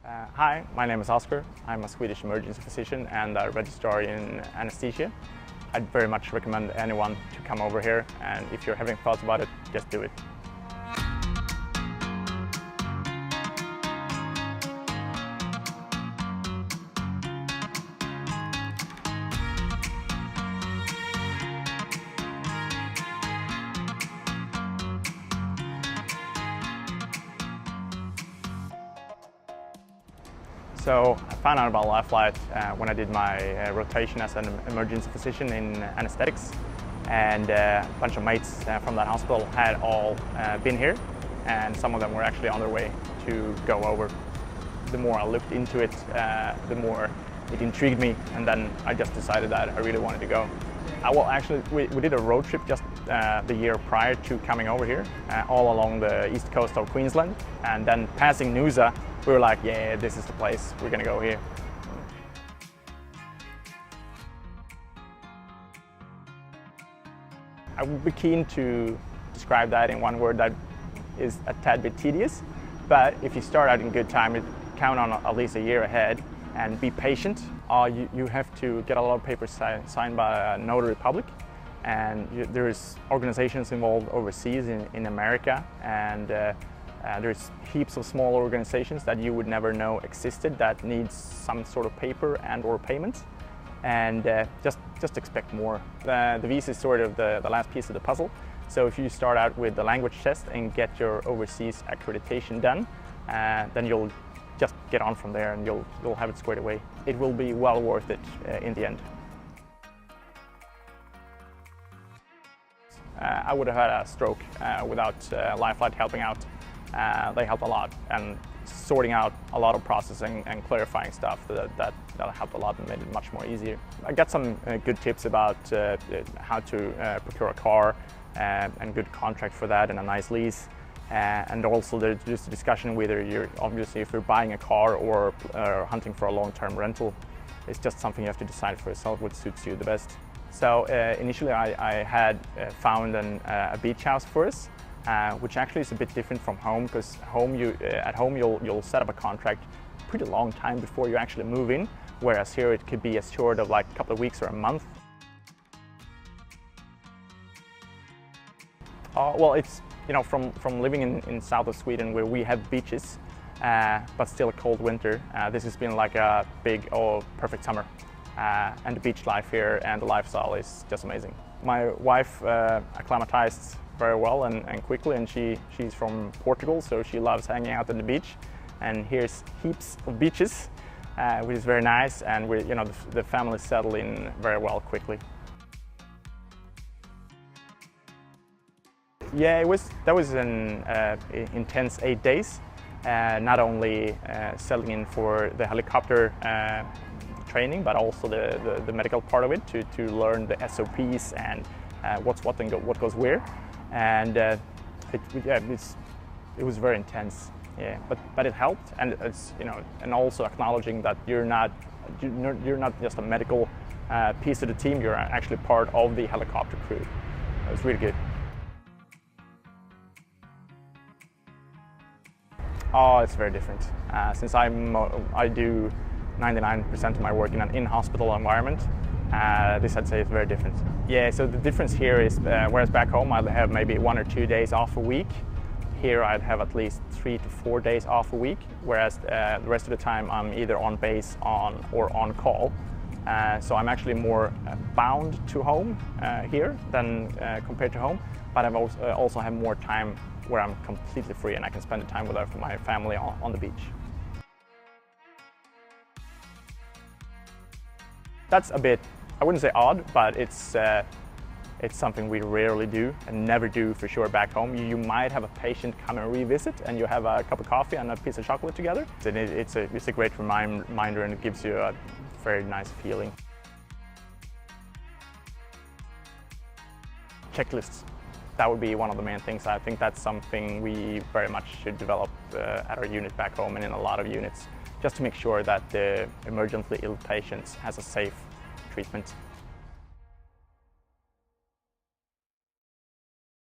Hi, my name is Oskar. I'm a Swedish emergency physician and a registrar in anesthesia. I'd very much recommend anyone to come over here, and if you're having thoughts about it, just do it. So I found out about LifeFlight when I did my rotation as an emergency physician in anesthetics, and a bunch of mates from that hospital had all been here, and some of them were actually on their way to go over. The more I looked into it, the more it intrigued me, and then I just decided that I really wanted to go. Well, actually, we did a road trip just the year prior to coming over here, all along the east coast of Queensland, and then passing Noosa, we were like, yeah, this is the place, we're gonna go here. I would be keen to describe that in one word that is a tad bit tedious, but if you start out in good time, count on at least a year ahead and be patient. You have to get a lot of papers signed by a notary public, and there's organizations involved overseas in America, and there's heaps of small organizations that you would never know existed that needs some sort of paper and or payment, and just expect more. The visa is sort of the last piece of the puzzle, so if you start out with the language test and get your overseas accreditation done, then you'll just get on from there and you'll have it squared away. It will be well worth it in the end. I would have had a stroke without LifeFlight helping out. They helped a lot, and sorting out a lot of processing and clarifying stuff that helped a lot and made it much more easier. I got some good tips about how to procure a car and good contract for that and a nice lease. And also there's just a discussion whether if you're buying a car or hunting for a long-term rental. It's just something you have to decide for yourself what suits you the best. So initially I had found a beach house for us, which actually is a bit different from home, because at home you'll set up a contract pretty long time before you actually move in, whereas here it could be as short of like a couple of weeks or a month. Well, it's from living in south of Sweden, where we have beaches, but still a cold winter. This has been like a big, perfect summer. And the beach life here and the lifestyle is just amazing. My wife acclimatized very well and quickly, and she's from Portugal, so she loves hanging out on the beach. And here's heaps of beaches, which is very nice, and the family settled in very well quickly. Yeah, that was an intense 8 days. Not only settling in for the helicopter training, but also the medical part of it to learn the SOPs and what's what and what goes where. And it was very intense. Yeah, but it helped, and it's and also acknowledging that you're not just a medical piece of the team. You're actually part of the helicopter crew. It was really good. Oh, it's very different. Since I do 99% of my work in an in-hospital environment, this I'd say is very different. Yeah, so the difference here is, whereas back home I'd have maybe 1 or 2 days off a week, here I'd have at least 3 to 4 days off a week, whereas the rest of the time I'm either on base or on call. So I'm actually more bound to home here than compared to home, but I've also have more time where I'm completely free and I can spend the time with my family on the beach. That's a bit, I wouldn't say odd, but it's something we rarely do and never do for sure back home. You might have a patient come and revisit and you have a cup of coffee and a piece of chocolate together. It's a great reminder, and it gives you a very nice feeling. Checklists. That would be one of the main things. I think that's something we very much should develop at our unit back home and in a lot of units, just to make sure that the emergently ill patients has a safe treatment.